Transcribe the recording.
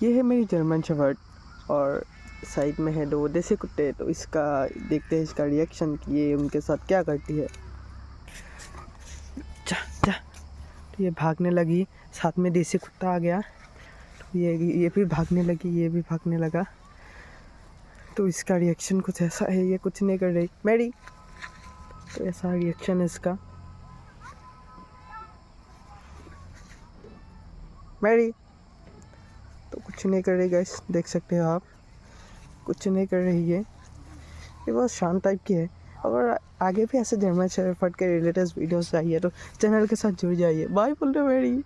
ये है मेरी जर्मन शेफर्ड और साइड में है 2 देसी कुत्ते। तो इसका देखते हैं इसका रिएक्शन कि ये उनके साथ क्या करती है। जा जा। तो ये भागने लगी, साथ में देसी कुत्ता आ गया। तो ये भी भागने लगी, ये भी भागने लगा। तो इसका रिएक्शन कुछ ऐसा है, ये कुछ नहीं कर रही मैरी। तो ऐसा रिएक्शन है इसका। मैरी तो कुछ नहीं कर रही गाइस, देख सकते हो आप, कुछ नहीं कर रही है। ये बहुत शांत टाइप की है। और आगे भी ऐसे जर्मन शेफर्ड के रिलेटेड वीडियोस चाहिए तो चैनल के साथ जुड़ जाइए। बाय बोल रहे मैरी।